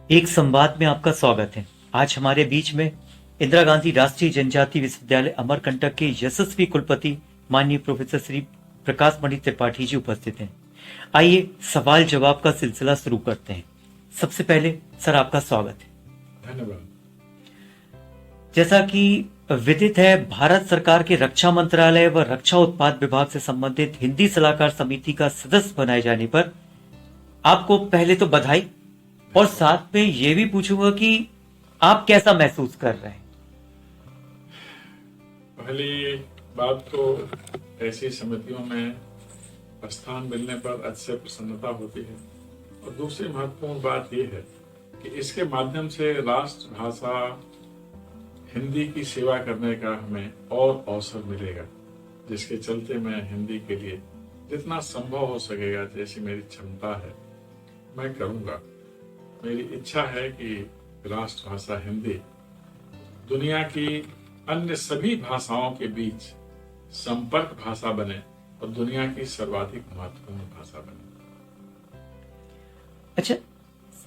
एक संवाद में आपका स्वागत है। आज हमारे बीच में इंदिरा गांधी राष्ट्रीय जनजाति विश्वविद्यालय अमरकंटक के यशस्वी कुलपति माननीय प्रोफेसर श्री प्रकाश मणि त्रिपाठी जी उपस्थित हैं। आइए सवाल जवाब का सिलसिला शुरू करते हैं। सबसे पहले सर आपका स्वागत है। धन्यवाद। जैसा कि विदित है, भारत सरकार के रक्षा मंत्रालय व रक्षा उत्पाद विभाग से संबंधित हिंदी सलाहकार समिति का सदस्य बनाए जाने पर आपको पहले तो बधाई, और साथ में ये भी पूछूंगा कि आप कैसा महसूस कर रहे हैं। पहली बात तो ऐसी समितियों में स्थान मिलने पर अच्छे प्रसन्नता होती है, और दूसरी महत्वपूर्ण बात यह है कि इसके माध्यम से राष्ट्रभाषा हिंदी की सेवा करने का हमें और अवसर मिलेगा, जिसके चलते मैं हिंदी के लिए जितना संभव हो सकेगा, जैसी मेरी क्षमता है, मैं करूंगा। मेरी इच्छा है कि राष्ट्रभाषा हिंदी दुनिया की अन्य सभी भाषाओं के बीच संपर्क भाषा बने और दुनिया की सर्वाधिक महत्वपूर्ण भाषा बने। अच्छा,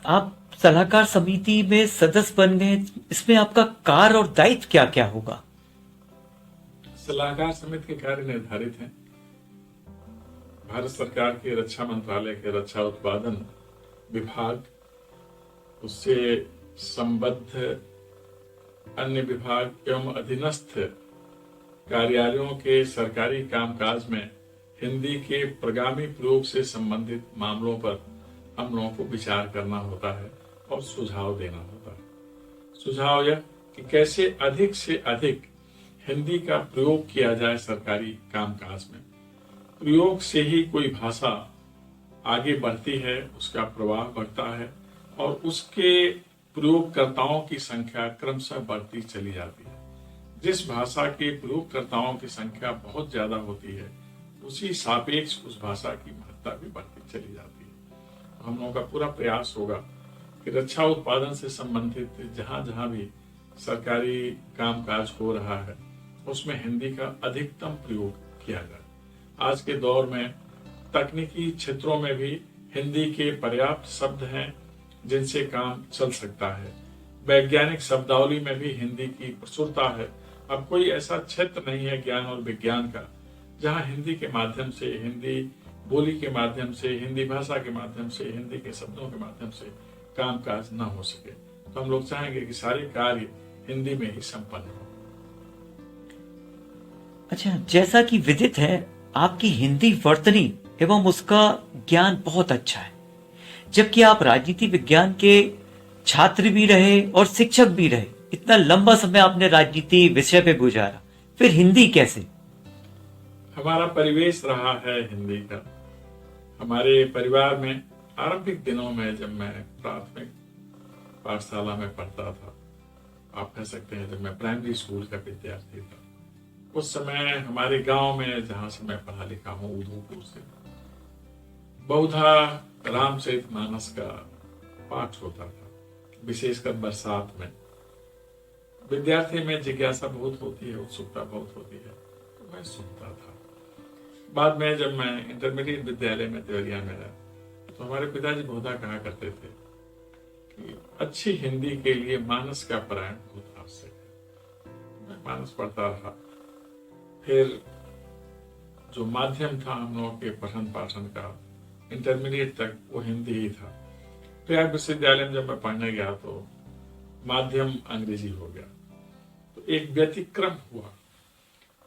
आप सलाहकार समिति में सदस्य बन गए, इसमें आपका कार्य और दायित्व क्या क्या होगा? सलाहकार समिति के कार्य निर्धारित हैं। भारत सरकार के रक्षा मंत्रालय के रक्षा उत्पादन विभाग, उससे संबद्ध अन्य विभाग एवं अधीनस्थ कार्यालयों के सरकारी कामकाज में हिंदी के प्रगामी प्रयोग से संबंधित मामलों पर हम लोगों को विचार करना होता है और सुझाव देना होता है। सुझाव यह कि कैसे अधिक से अधिक हिंदी का प्रयोग किया जाए सरकारी कामकाज में। प्रयोग से ही कोई भाषा आगे बढ़ती है, उसका प्रभाव बढ़ता है और उसके प्रयोगकर्ताओं की संख्या क्रमशः बढ़ती चली जाती है। जिस भाषा के प्रयोगकर्ताओं की संख्या बहुत ज्यादा होती है, उसी सापेक्ष उस भाषा की महत्ता भी बढ़ती चली जाती है। हम लोगों का पूरा प्रयास होगा कि रक्षा उत्पादन से संबंधित जहां जहां भी सरकारी कामकाज हो रहा है, उसमें हिंदी का अधिकतम प्रयोग किया जाए। आज के दौर में तकनीकी क्षेत्रों में भी हिंदी के पर्याप्त शब्द हैं जिनसे काम चल सकता है। वैज्ञानिक शब्दावली में भी हिंदी की प्रचुरता है। अब कोई ऐसा क्षेत्र नहीं है ज्ञान और विज्ञान का जहां हिंदी के माध्यम से, हिंदी बोली के माध्यम से, हिंदी भाषा के माध्यम से, हिंदी के शब्दों के माध्यम से कामकाज न हो सके। तो हम लोग चाहेंगे कि सारे कार्य हिंदी में ही संपन्न हो। अच्छा, जैसा कि विदित है, आपकी हिंदी वर्तनी एवं उसका ज्ञान बहुत अच्छा है, जबकि आप राजनीति विज्ञान के छात्र भी रहे और शिक्षक भी रहे। इतना लंबा समय आपने राजनीति विषय पे गुजारा, फिर हिंदी कैसे? हमारा परिवेश रहा है हिंदी का। हमारे परिवार में आरंभिक दिनों में, जब मैं प्राथमिक पाठशाला में पढ़ता था, आप कह सकते हैं जब मैं प्राइमरी स्कूल का विद्यार्थी था, उस समय हमारे गांव में, जहां से मैं पढ़ा लिखा हूं, उदयपुर से, बहुधा रामचरितमानस का पाठ होता था, विशेषकर बरसात में। विद्यार्थी में जिज्ञासा बहुत होती है, उत्सुकता बहुत होती है, तो मैं सुनता था। बाद में जब मैं इंटरमीडिएट विद्यालय में देवरिया में रहा, तो हमारे पिताजी बहुधा कहा करते थे कि अच्छी हिंदी के लिए मानस का पारायण बहुत आवश्यक है। मैं मानस पढ़ता रहा। फिर जो माध्यम था हम लोगों के पठन पाठन का इंटरमीडिएट तक, वो हिंदी ही था। प्रयाग विश्वविद्यालय में जब मैं पढ़ने गया तो माध्यम अंग्रेजी हो गया, तो एक व्यतिक्रम हुआ।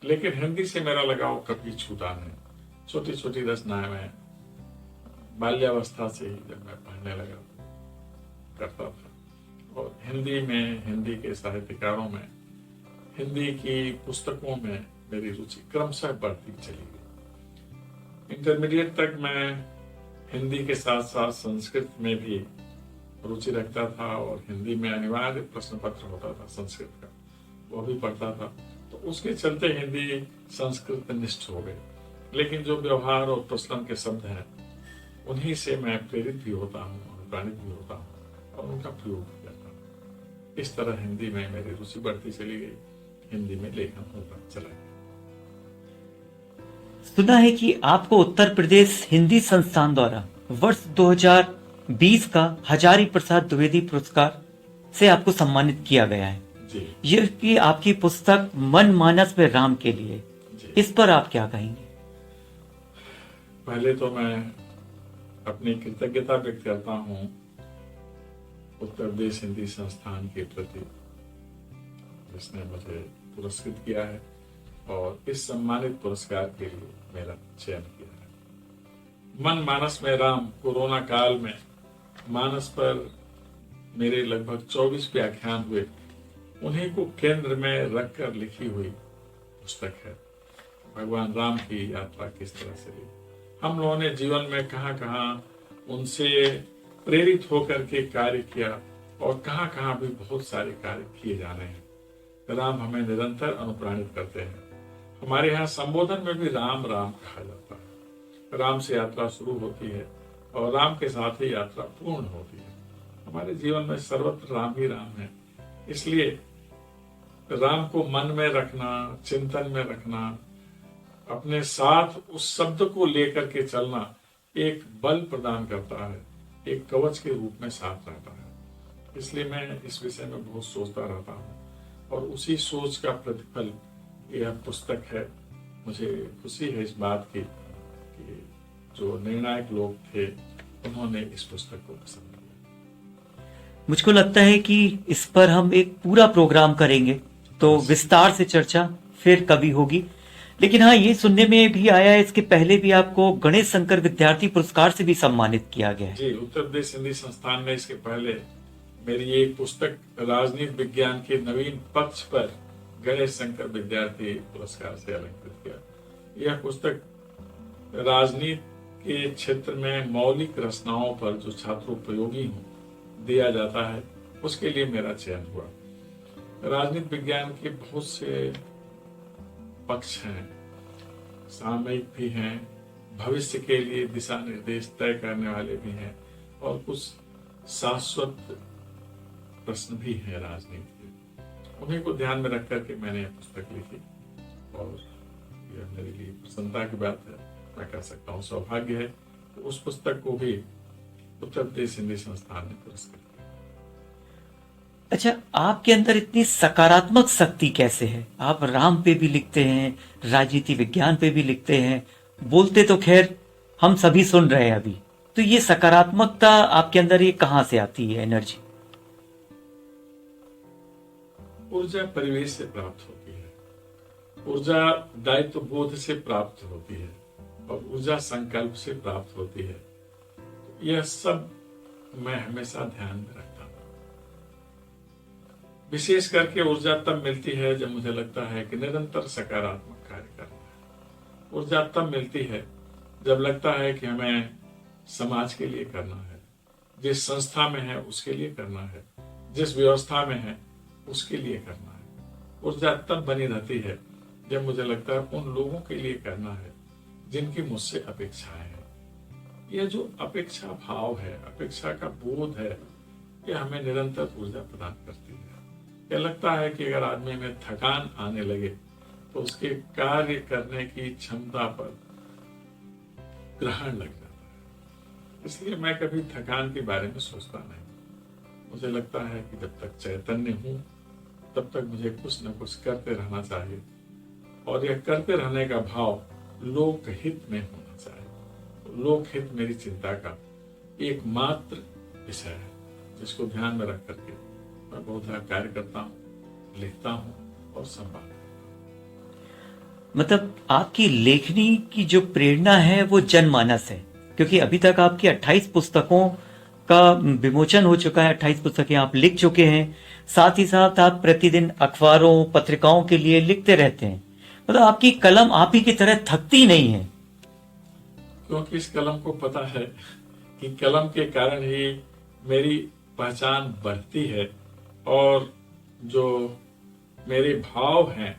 लेकिन हिंदी से मेरा लगाव कभी छूटा नहीं। छोटी छोटी रचनाएं मैं बाल्यावस्था से ही जब मैं पढ़ने लगा करता था, और हिंदी में, हिंदी के साहित्यकारों में, हिंदी की पुस्तकों में मेरी रुचि क्रमशः बढ़ती चली गई। इंटरमीडिएट तक मैं हिंदी के साथ साथ संस्कृत में भी रुचि रखता था, और हिंदी में अनिवार्य प्रश्न पत्र होता था संस्कृत का, वो भी पढ़ता था। तो उसके चलते हिंदी संस्कृत निष्ठ हो गई। लेकिन जो व्यवहार और प्रचलन के शब्द हैं, उन्हीं से मैं प्रेरित भी होता हूँ, अनुप्राणित भी होता हूँ और उनका प्रयोग भी करता हूँ। इस तरह हिंदी में मेरी रुचि बढ़ती चली गई, हिंदी में लेखन होता चला गया। सुना है कि आपको उत्तर प्रदेश हिंदी संस्थान द्वारा वर्ष 20 का हजारी प्रसाद द्विवेदी पुरस्कार से आपको सम्मानित किया गया है। जी ये कि आपकी पुस्तक मन मानस में राम के लिए, जी। इस पर आप क्या कहेंगे? पहले तो मैं अपनी कृतज्ञता व्यक्त करता हूँ उत्तर प्रदेश हिंदी संस्थान के प्रति, जिसने मुझे पुरस्कृत किया है और इस सम्मानित पुरस्कार के लिए मेरा चयन किया है। मन मानस में राम कोरोना काल में मानस पर मेरे लगभग 24 व्याख्यान हुए, उन्हीं को केंद्र में रखकर लिखी हुई पुस्तक है। भगवान राम की यात्रा किस तरह से रही, हम लोगों ने जीवन में कहाँ कहाँ उनसे प्रेरित होकर के कार्य किया और कहाँ कहाँ भी बहुत सारे कार्य किए जाने हैं। राम हमें निरंतर अनुप्राणित करते हैं। हमारे यहाँ संबोधन में भी राम राम कहा जाता है। राम से यात्रा शुरू होती है और राम के साथ ही यात्रा पूर्ण होती है। हमारे जीवन में सर्वत्र राम ही राम है, इसलिए राम को मन में रखना, चिंतन में रखना, अपने साथ उस शब्द को लेकर के चलना एक बल प्रदान करता है, एक कवच के रूप में साथ रहता है। इसलिए मैं इस विषय में बहुत सोचता रहता हूँ और उसी सोच का प्रतिफल यह पुस्तक है। मुझे खुशी है इस बात की कि जो निर्णायक लोग थे उन्होंने इस पुस्तक को पसंद किया। मुझको लगता है कि इस पर हम एक पूरा प्रोग्राम करेंगे, तो विस्तार से चर्चा फिर कभी होगी। लेकिन हाँ, ये सुनने में भी आया है इसके पहले भी आपको गणेश शंकर विद्यार्थी पुरस्कार से भी सम्मानित किया गया है। जी, उत्तर प्रदेश हिंदी संस्थान ने इसके पहले मेरी एक पुस्तक राजनीति विज्ञान के नवीन पक्ष पर गणेश शंकर विद्यार्थी पुरस्कार से अलंकृत किया। यह पुस्तक राजनीति के क्षेत्र में मौलिक रचनाओं पर जो छात्रोपयोगी हो दिया जाता है, उसके लिए मेरा चयन हुआ। राजनीति विज्ञान के बहुत से पक्ष हैं, सामयिक भी हैं, भविष्य के लिए दिशा निर्देश तय करने वाले भी हैं और कुछ शाश्वत प्रश्न भी हैं राजनीति के। उन्हीं को ध्यान में रख करके मैंने यह पुस्तक लिखी और यह मेरे लिए प्रसन्नता की बात है। मैं कह सकता हूँ सौभाग्य है कि उस पुस्तक को भी उत्तर प्रदेश हिंदी संस्थान ने पुरस्कृत किया। अच्छा, आपके अंदर इतनी सकारात्मक शक्ति कैसे है? आप राम पे भी लिखते हैं, राजनीति विज्ञान पे भी लिखते हैं, बोलते तो खैर हम सभी सुन रहे हैं अभी, तो ये सकारात्मकता आपके अंदर ये कहाँ से आती है एनर्जी? ऊर्जा परिवेश से प्राप्त होती है, ऊर्जा दायित्व बोध से प्राप्त होती है और ऊर्जा संकल्प से प्राप्त होती है। यह सब मैं हमेशा ध्यान में रखता हूँ। विशेष करके ऊर्जा तब मिलती है जब मुझे लगता है कि निरंतर सकारात्मक कार्य करना है। ऊर्जा तब मिलती है जब लगता है कि हमें समाज के लिए करना है, जिस संस्था में है उसके लिए करना है, जिस व्यवस्था में है उसके लिए करना है। ऊर्जा तब बनी रहती है जब मुझे लगता है उन लोगों के लिए करना है जिनकी मुझसे अपेक्षाएं हैं। यह जो अपेक्षा भाव है, अपेक्षा का बोध है, यह हमें निरंतर ऊर्जा प्रदान करती है। यह लगता है कि अगर आदमी में थकान आने लगे तो उसके कार्य करने की क्षमता पर ग्रहण लग जाता है। इसलिए मैं कभी थकान के बारे में सोचता नहीं। मुझे लगता है कि जब तक चैतन्य हूं तब तक मुझे कुछ न कुछ करते रहना चाहिए और यह करते रहने का भाव लोकहित में होना चाहिए। लोकहित मेरी चिंता का एकमात्र विषय है, जिसको ध्यान में रख करके मैं बहुत कार्य करता हूँ, लिखता हूँ और संवाद। मतलब आपकी लेखनी की जो प्रेरणा है वो जनमानस है, क्योंकि अभी तक आपकी 28 पुस्तकों का विमोचन हो चुका है, 28 पुस्तकें आप लिख चुके हैं। साथ ही साथ आप प्रतिदिन अखबारों पत्रिकाओं के लिए लिखते रहते हैं। मतलब आपकी कलम आप ही की तरह थकती नहीं है। क्योंकि इस कलम को पता है कि कलम के कारण ही मेरी पहचान बढ़ती है और जो मेरे भाव हैं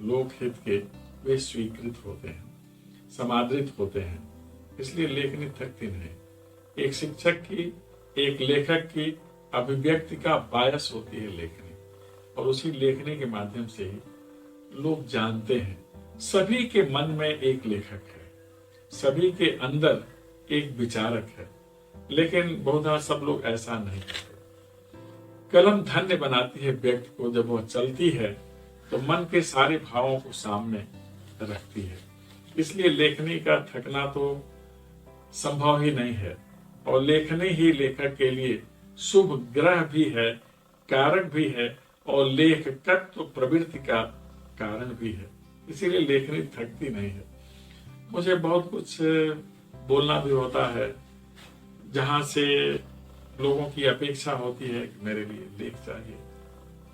लोकहित के वे स्वीकृत होते हैं, समादृत होते हैं। इसलिए लेखनी थकती नहीं। एक शिक्षक की, एक लेखक की अभिव्यक्ति का बायस होती है लेखनी, और उसी लेखनी के माध्यम से ही लोग जानते हैं सभी के मन में एक लेखक है, सभी के अंदर एक विचारक है। लेकिन बहुधा सब लोग ऐसा नहीं करते। कलम धन्य बनाती है व्यक्ति को जब वह चलती है तो मन के सारे भावों को सामने रखती है। इसलिए लेखनी का थकना तो संभव ही नहीं है, और लेखनी ही लेखक के लिए शुभ ग्रह भी है, कारक भी है, और लेखकत्व प्रवृत्ति का कारण भी है। इसीलिए लेखनी थकती नहीं है। मुझे बहुत कुछ बोलना भी होता है, जहां से लोगों की अपेक्षा होती है कि मेरे लिए लेख चाहिए,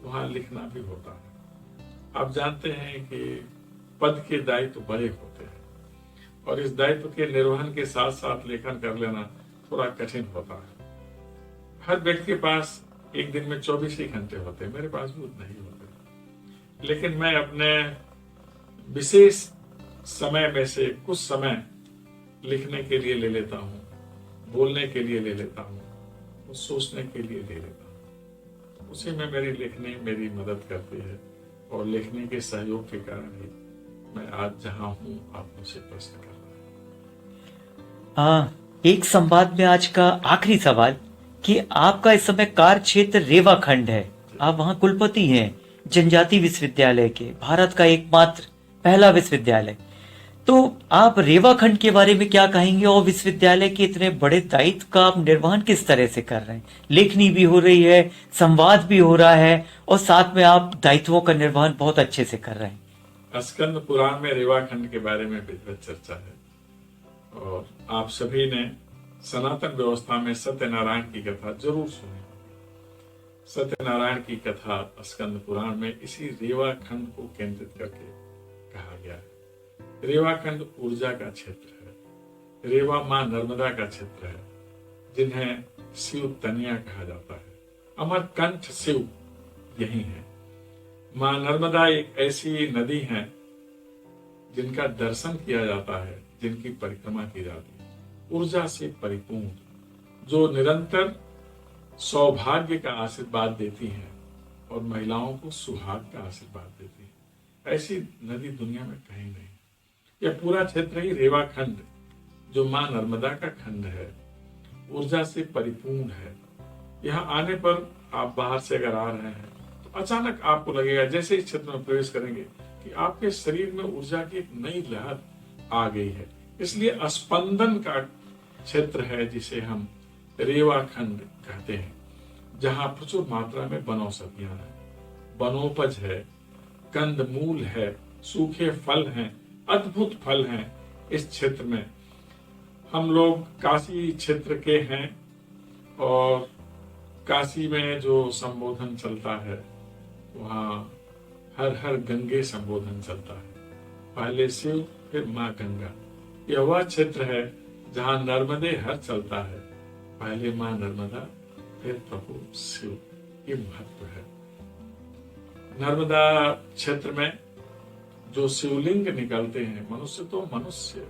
वहां लिखना भी होता है। आप जानते हैं कि पद के दायित्व बड़े होते हैं, और इस दायित्व के निर्वहन के साथ साथ लेखन कर लेना थोड़ा कठिन होता है। हर व्यक्ति के पास एक दिन में 24 ही घंटे होते हैं, मेरे पास भी उतना ही होते, लेकिन मैं अपने विशेष समय में से कुछ समय लिखने के लिए ले लेता हूँ, बोलने के लिए ले लेता हूँ, सोचने के लिए ले लेता हूँ। उसी में मेरी लेखनी मेरी मदद करती है, और लेखनी के सहयोग के कारण ही मैं आज जहाँ हूँ आप मुझसे प्रश्न कर रहे हैं। एक संवाद में आज का आखिरी सवाल कि आपका इस समय कार्य क्षेत्र रेवा खंड है, आप वहाँ कुलपति हैं जनजाति विश्वविद्यालय के, भारत का एकमात्र पहला विश्वविद्यालय। तो आप रेवा खंड के बारे में क्या कहेंगे, और विश्वविद्यालय के इतने बड़े दायित्व का आप निर्वहन किस तरह से कर रहे हैं? लेखनी भी हो रही है, संवाद भी हो रहा है, और साथ में आप दायित्वों का निर्वहन बहुत अच्छे से कर रहे हैं। स्कंद पुराण में रेवा खंड के बारे में विस्तृत चर्चा है, और आप सभी ने सनातन व्यवस्था में सत्यनारायण की कथा जरूर सुनी। सत्यनारायण की कथा स्कंद पुराण में इसी रेवा खंड को केंद्रित करके कहा गया है। रेवा खंड ऊर्जा का क्षेत्र है। रेवा मां नर्मदा का क्षेत्र है, जिन्हें शिव तनिया कहा जाता है। अमरकंठ शिव यही है। मां नर्मदा एक ऐसी नदी है जिनका दर्शन किया जाता है, जिनकी परिक्रमा की जाती है। ऊर्जा से परिपूर्ण, जो निरंतर सौभाग्य का आशीर्वाद देती है और महिलाओं को सुहाग का आशीर्वाद देती है। ऐसी नदी दुनिया में कहीं नहीं। यह पूरा क्षेत्र ही रेवा खंड, जो मां नर्मदा का खंड है, ऊर्जा से परिपूर्ण है। यहाँ आने पर आप बाहर से अगर आ रहे हैं तो अचानक आपको लगेगा, जैसे इस क्षेत्र में प्रवेश करेंगे, कि आपके शरीर में ऊर्जा की एक नई लहर आ गई है। इसलिए स्पंदन का क्षेत्र है, जिसे हम रेवा खंड कहते हैं, जहाँ प्रचुर मात्रा में वनौषधियां हैं, वनोपज है, कंद मूल है, सूखे फल हैं, अद्भुत फल हैं। इस क्षेत्र में हम लोग काशी क्षेत्र के हैं, और काशी में जो संबोधन चलता है वहाँ हर हर गंगे संबोधन चलता है। पहले शिव फिर माँ गंगा। यह वह क्षेत्र है जहाँ नर्मदे हर चलता है। पहले माँ नर्मदा फिर प्रभु शिव। ये महत्व है। नर्मदा क्षेत्र में जो शिवलिंग निकलते हैं, मनुष्य तो मनुष्य,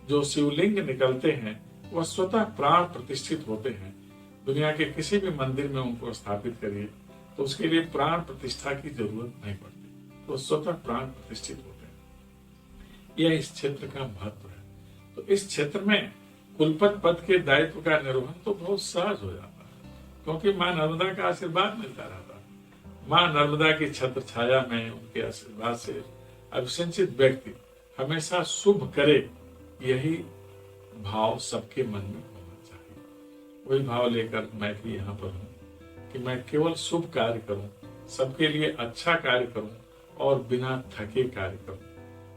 जो शिवलिंग निकलते हैं वह स्वतः प्राण प्रतिष्ठित होते हैं। दुनिया के किसी भी मंदिर में उनको स्थापित करिए तो उसके लिए प्राण प्रतिष्ठा की जरूरत नहीं पड़ती, तो स्वतः प्राण प्रतिष्ठित होते हैं। यह इस क्षेत्र का महत्व है। तो इस क्षेत्र में कुलपति पद के दायित्व का निर्वहन तो बहुत सहज हो जाता है, क्योंकि माँ नर्मदा का आशीर्वाद मिलता रहता है। माँ नर्मदा की छत्र छाया में उनके आशीर्वाद से अभिसिंचित व्यक्ति हमेशा शुभ करे, यही भाव सबके मन में होना चाहिए। वही भाव लेकर मैं भी यहाँ पर हूँ कि मैं केवल शुभ कार्य करूँ, सबके लिए अच्छा कार्य करूँ और बिना थके कार्य करूँ।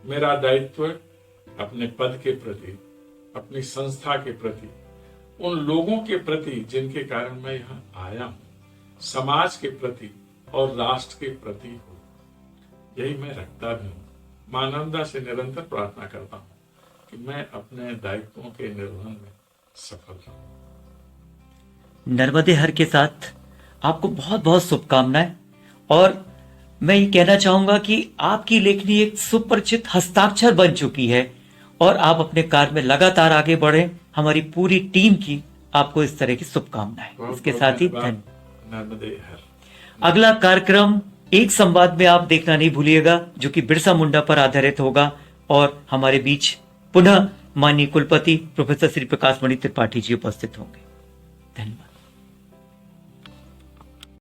मेरा दायित्व अपने पद के प्रति, अपनी संस्था के प्रति, उन लोगों के प्रति जिनके कारण मैं यहाँ आया हूँ, समाज के प्रति और राष्ट्र के प्रति हो, यही मैं रखता भी हूँ। मां नर्मदा से निरंतर प्रार्थना करता हूँ कि मैं अपने दायित्वों के निर्वहन में सफल रहूं। नर्मदे हर के साथ आपको बहुत बहुत शुभकामनाएं, और मैं ये कहना चाहूंगा कि आपकी लेखनी एक सुपरिचित हस्ताक्षर बन चुकी है, और आप अपने कार्य में लगातार आगे बढ़े। हमारी पूरी टीम की आपको इस तरह की शुभकामनाएं। इसके साथ ही नर्मदे हर। अगला कार्यक्रम एक संवाद में आप देखना नहीं भूलिएगा, जो कि बिरसा मुंडा पर आधारित होगा, और हमारे बीच पुनः माननीय कुलपति प्रोफेसर श्री प्रकाश मणि त्रिपाठी जी उपस्थित होंगे। धन्यवाद।